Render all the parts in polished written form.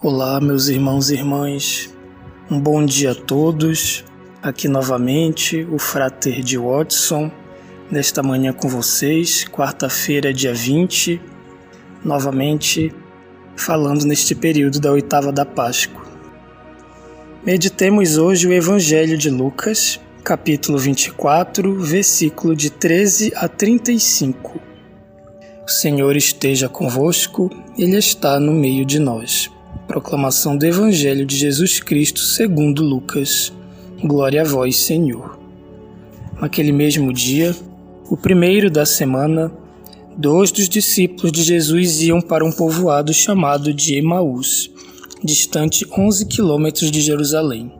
Olá, meus irmãos e irmãs, um bom dia a todos. Aqui novamente o Frater de Watson, nesta manhã com vocês, quarta-feira, dia 20, novamente falando neste período da oitava da Páscoa. Meditemos hoje o Evangelho de Lucas, capítulo 24, versículo de 13 a 35. O Senhor esteja convosco, Ele está no meio de nós. Proclamação do Evangelho de Jesus Cristo segundo Lucas. Glória a vós, Senhor. Naquele mesmo dia, o primeiro da semana, 2 dos discípulos de Jesus iam para um povoado chamado de Emaús, distante 11 quilômetros de Jerusalém.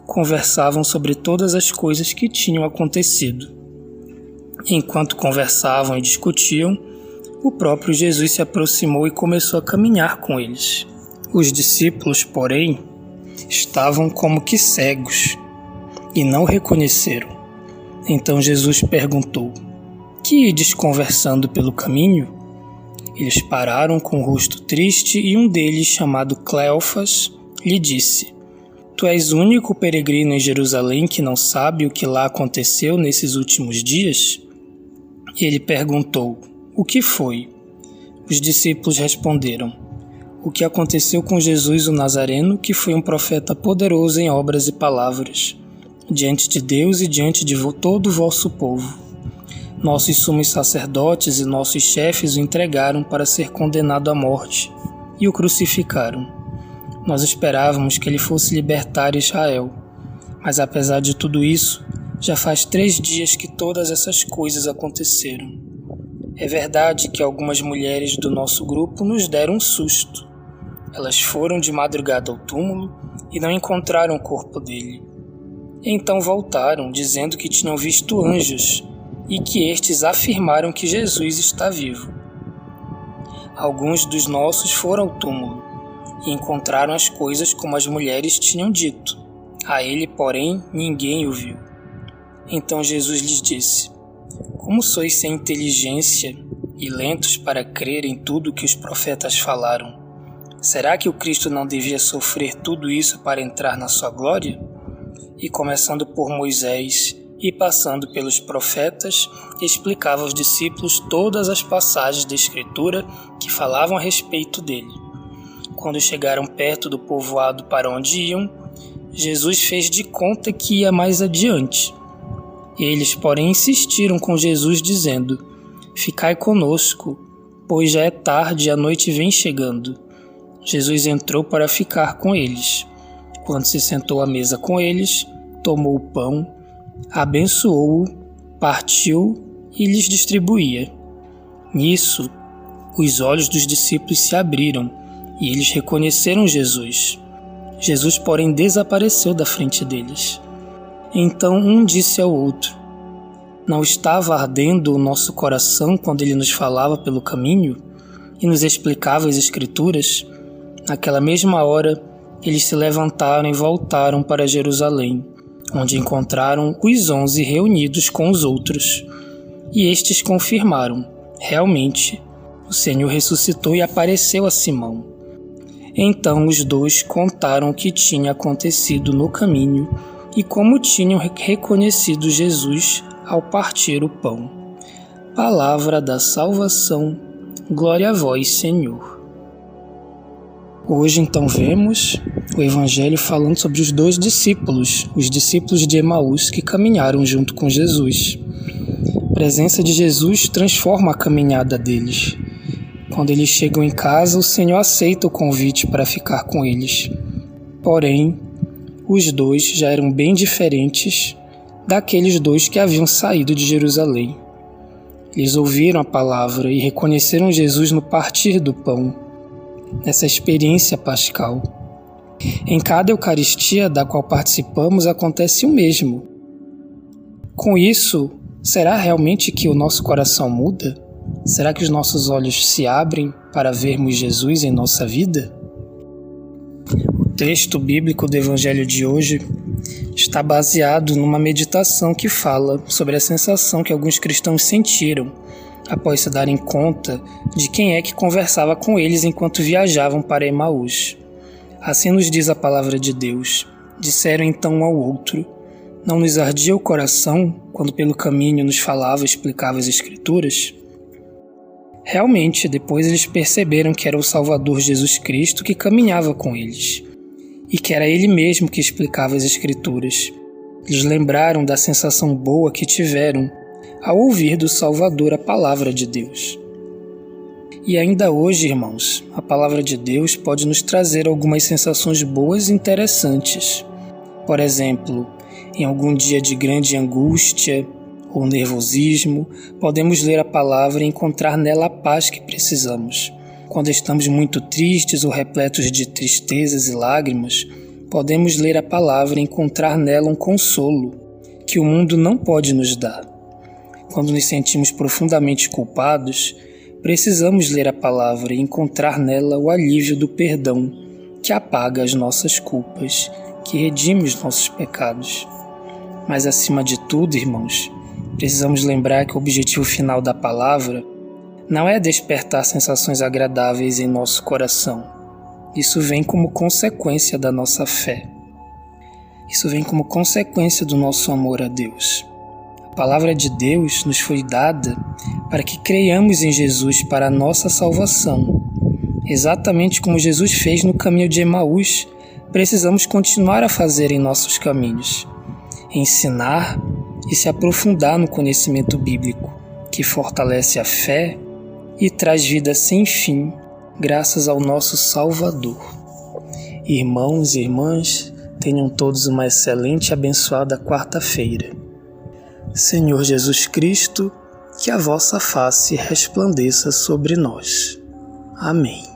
Conversavam sobre todas as coisas que tinham acontecido. Enquanto conversavam e discutiam, o próprio Jesus se aproximou e começou a caminhar com eles. Os discípulos, porém, estavam como que cegos e não o reconheceram. Então Jesus perguntou: "Que ides conversando pelo caminho?" Eles pararam com o rosto triste e um deles, chamado Cleofas, lhe disse: "Tu és o único peregrino em Jerusalém que não sabe o que lá aconteceu nesses últimos dias?" Ele perguntou: "O que foi?" Os discípulos responderam: "O que aconteceu com Jesus o Nazareno, que foi um profeta poderoso em obras e palavras, diante de Deus e diante de todo o vosso povo. Nossos sumos sacerdotes e nossos chefes o entregaram para ser condenado à morte e o crucificaram. Nós esperávamos que ele fosse libertar Israel, mas apesar de tudo isso, já faz 3 dias que todas essas coisas aconteceram. É verdade que algumas mulheres do nosso grupo nos deram um susto. Elas foram de madrugada ao túmulo e não encontraram o corpo dele. Então voltaram, dizendo que tinham visto anjos e que estes afirmaram que Jesus está vivo. Alguns dos nossos foram ao túmulo e encontraram as coisas como as mulheres tinham dito. A ele, porém, ninguém o viu." Então Jesus lhes disse: "Como sois sem inteligência e lentos para crer em tudo que os profetas falaram? Será que o Cristo não devia sofrer tudo isso para entrar na sua glória?" E começando por Moisés e passando pelos profetas, explicava aos discípulos todas as passagens da Escritura que falavam a respeito dele. Quando chegaram perto do povoado para onde iam, Jesus fez de conta que ia mais adiante. Eles, porém, insistiram com Jesus, dizendo: "Ficai conosco, pois já é tarde e a noite vem chegando." Jesus entrou para ficar com eles. Quando se sentou à mesa com eles, tomou o pão, abençoou-o, partiu e lhes distribuía. Nisso, os olhos dos discípulos se abriram e eles reconheceram Jesus. Jesus, porém, desapareceu da frente deles. Então um disse ao outro: "Não estava ardendo o nosso coração quando ele nos falava pelo caminho e nos explicava as Escrituras?" Naquela mesma hora, eles se levantaram e voltaram para Jerusalém, onde encontraram os 11 reunidos com os outros. E estes confirmaram: realmente, o Senhor ressuscitou e apareceu a Simão. Então os 2 contaram o que tinha acontecido no caminho e como tinham reconhecido Jesus ao partir o pão. Palavra da salvação, glória a vós, Senhor. Hoje, então, vemos o Evangelho falando sobre os 2 discípulos, os discípulos de Emaús que caminharam junto com Jesus. A presença de Jesus transforma a caminhada deles. Quando eles chegam em casa, o Senhor aceita o convite para ficar com eles. Porém, os 2 já eram bem diferentes daqueles 2 que haviam saído de Jerusalém. Eles ouviram a palavra e reconheceram Jesus no partir do pão, nessa experiência pascal. Em cada Eucaristia da qual participamos acontece o mesmo. Com isso, será realmente que o nosso coração muda? Será que os nossos olhos se abrem para vermos Jesus em nossa vida? O texto bíblico do Evangelho de hoje está baseado numa meditação que fala sobre a sensação que alguns cristãos sentiram após se darem conta de quem é que conversava com eles enquanto viajavam para Emaús. Assim nos diz a palavra de Deus. Disseram então um ao outro: não nos ardia o coração quando pelo caminho nos falava e explicava as Escrituras? Realmente, depois eles perceberam que era o Salvador Jesus Cristo que caminhava com eles, e que era Ele mesmo que explicava as Escrituras. Eles lembraram da sensação boa que tiveram ao ouvir do Salvador a palavra de Deus. E ainda hoje, irmãos, a palavra de Deus pode nos trazer algumas sensações boas e interessantes. Por exemplo, em algum dia de grande angústia ou nervosismo, podemos ler a palavra e encontrar nela a paz que precisamos. Quando estamos muito tristes ou repletos de tristezas e lágrimas, podemos ler a palavra e encontrar nela um consolo que o mundo não pode nos dar. Quando nos sentimos profundamente culpados, precisamos ler a palavra e encontrar nela o alívio do perdão que apaga as nossas culpas, que redime os nossos pecados. Mas acima de tudo, irmãos, precisamos lembrar que o objetivo final da palavra não é despertar sensações agradáveis em nosso coração. Isso vem como consequência da nossa fé. Isso vem como consequência do nosso amor a Deus. A palavra de Deus nos foi dada para que creiamos em Jesus para a nossa salvação. Exatamente como Jesus fez no caminho de Emaús, precisamos continuar a fazer em nossos caminhos. Ensinar e se aprofundar no conhecimento bíblico, que fortalece a fé e traz vida sem fim, graças ao nosso Salvador. Irmãos e irmãs, tenham todos uma excelente e abençoada quarta-feira. Senhor Jesus Cristo, que a vossa face resplandeça sobre nós. Amém.